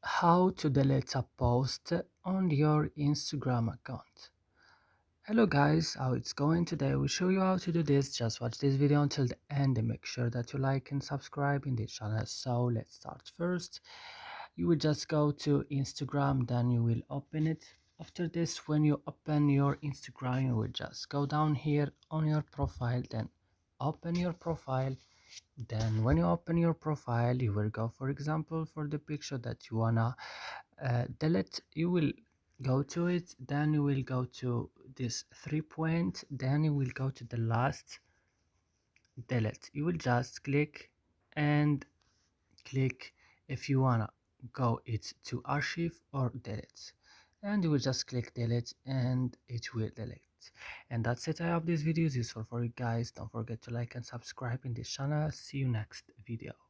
How to delete a post on your Instagram account. Hello guys, how it's going today? We'll show you how to do this. Just watch this video until the end and make sure that you like and subscribe in this channel. So let's start. First, you will just go to Instagram, then you will open it. After this, when you open your Instagram, you will just go down here on your profile, then open your profile. Then when you open your profile, you will go, for example, for the picture that you wanna delete. You will go to it, then you will go to this 3 point, then you will go to the last delete. You will just click and click if you wanna go it to archive or delete, and you will just click delete and it will delete. And that's it. I hope this video is useful for you guys. Don't forget to like and subscribe in this channel. See you next video.